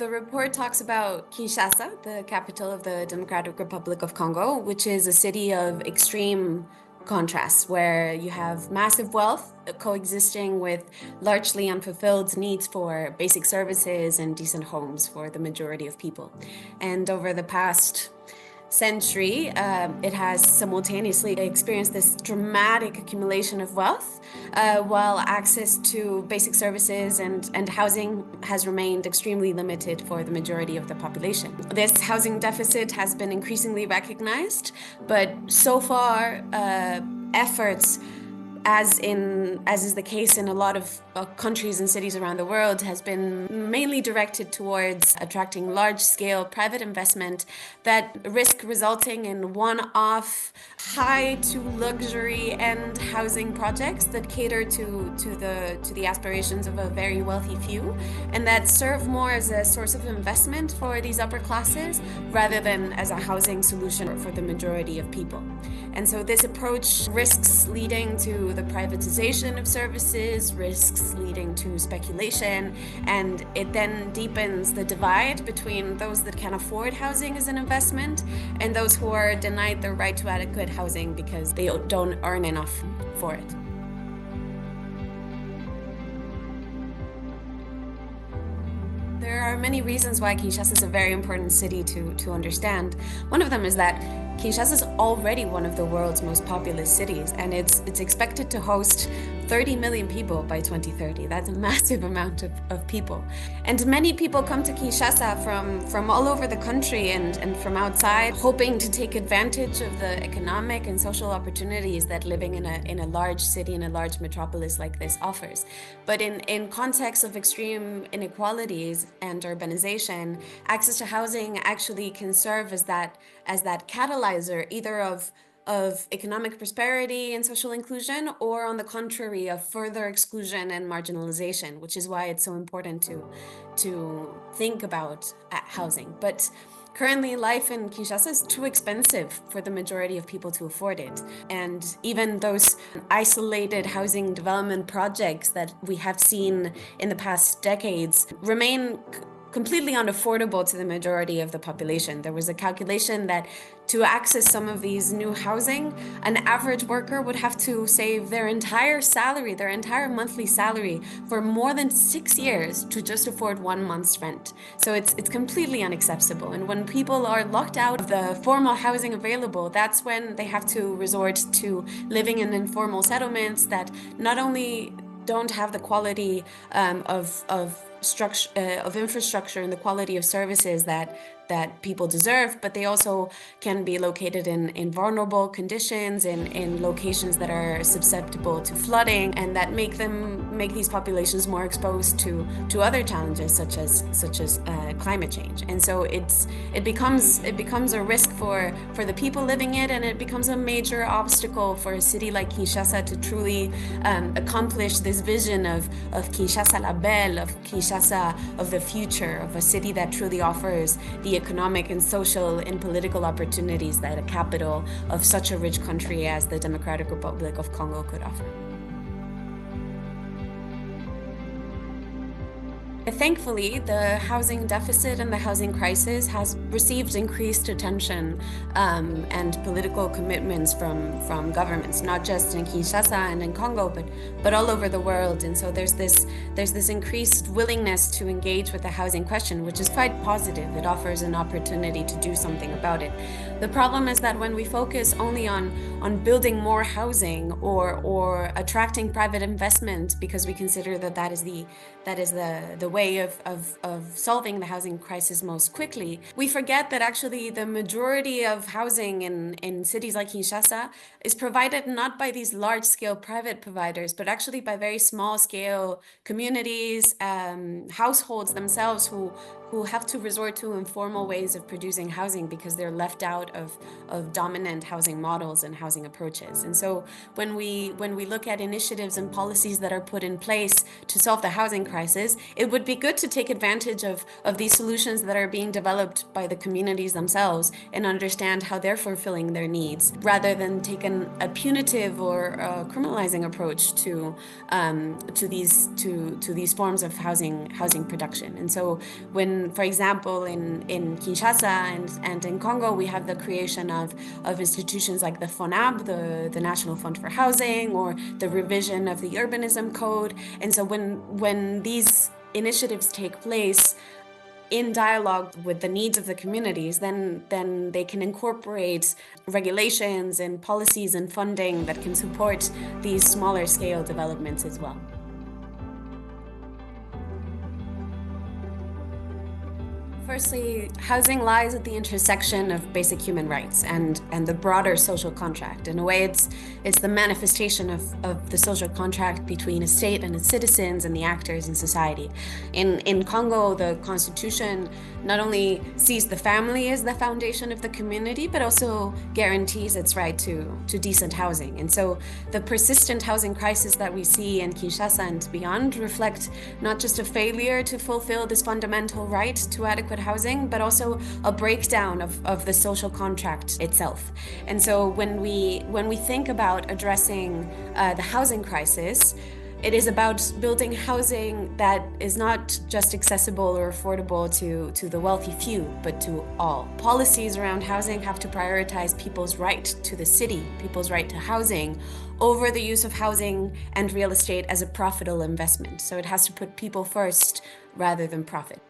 The report talks about Kinshasa, the capital of the Democratic Republic of Congo, which is a city of extreme contrasts where you have massive wealth coexisting with largely unfulfilled needs for basic services and decent homes for the majority of people. And over the past century, it has simultaneously experienced this dramatic accumulation of wealth, while access to basic services and housing has remained extremely limited for the majority of the population. This housing deficit has been increasingly recognized, but so far, efforts as is the case in a lot of countries and cities around the world, has been mainly directed towards attracting large-scale private investment that risk resulting in one-off high to luxury and housing projects that cater to the aspirations of a very wealthy few, and that serve more as a source of investment for these upper classes rather than as a housing solution for the majority of people. And so this approach risks leading to the privatization of services, risks leading to speculation, and it then deepens the divide between those that can afford housing as an investment and those who are denied the right to adequate housing because they don't earn enough for it. There are many reasons why Kinshasa is a very important city to understand. One of them is that Kinshasa is already one of the world's most populous cities, and it's expected to host 30 million people by 2030. That's a massive amount of people. And many people come to Kinshasa from all over the country and from outside, hoping to take advantage of the economic and social opportunities that living in a large city, in a large metropolis like this offers. But in context of extreme inequalities and urbanization, access to housing actually can serve as that catalyzer, either of economic prosperity and social inclusion, or on the contrary, of further exclusion and marginalization, which is why it's so important to think about housing. But currently, life in Kinshasa is too expensive for the majority of people to afford it. And even those isolated housing development projects that we have seen in the past decades remain completely unaffordable to the majority of the population. There was a calculation that to access some of these new housing, an average worker would have to save their entire salary, their entire monthly salary, for more than 6 years to just afford 1 month's rent. So it's completely unacceptable. And when people are locked out of the formal housing available, that's when they have to resort to living in informal settlements that not only don't have the quality of infrastructure and the quality of services that people deserve, but they also can be located in vulnerable conditions, in locations that are susceptible to flooding, and that make these populations more exposed to other challenges such as climate change. And so it becomes a risk for the people living it, and it becomes a major obstacle for a city like Kinshasa to truly accomplish this vision of Kinshasa la Belle, of Kinshasa of the future, of a city that truly offers the economic and social and political opportunities that a capital of such a rich country as the Democratic Republic of Congo could offer. Thankfully, the housing deficit and the housing crisis has received increased attention and political commitments from governments, not just in Kinshasa and in Congo, but all over the world. And so there's this increased willingness to engage with the housing question, which is quite positive. It offers an opportunity to do something about it. The problem is that when we focus only on building more housing or attracting private investment because we consider that is the way of solving the housing crisis most quickly, we forget that actually the majority of housing in cities like Kinshasa is provided not by these large-scale private providers, but actually by very small-scale communities, households themselves who have to resort to informal ways of producing housing because they're left out of dominant housing models and housing approaches. And so when we look at initiatives and policies that are put in place to solve the housing crisis, it would be good to take advantage of these solutions that are being developed by the communities themselves and understand how they're fulfilling their needs, rather than take a punitive or criminalizing approach to these forms of housing production. And so when when, for example, in Kinshasa and in Congo, we have the creation of institutions like the FONAB, the National Fund for Housing, or the revision of the Urbanism Code. And so when these initiatives take place in dialogue with the needs of the communities, then they can incorporate regulations and policies and funding that can support these smaller scale developments as well. Firstly, housing lies at the intersection of basic human rights and the broader social contract. In a way, it's the manifestation of the social contract between a state and its citizens and the actors in society. In Congo, the constitution not only sees the family as the foundation of the community, but also guarantees its right to decent housing. And so the persistent housing crisis that we see in Kinshasa and beyond reflect not just a failure to fulfill this fundamental right to adequate housing, but also a breakdown of the social contract itself. And so when we think about addressing the housing crisis, it is about building housing that is not just accessible or affordable to the wealthy few, but to all. Policies around housing have to prioritize people's right to the city, people's right to housing, over the use of housing and real estate as a profitable investment. So it has to put people first rather than profit.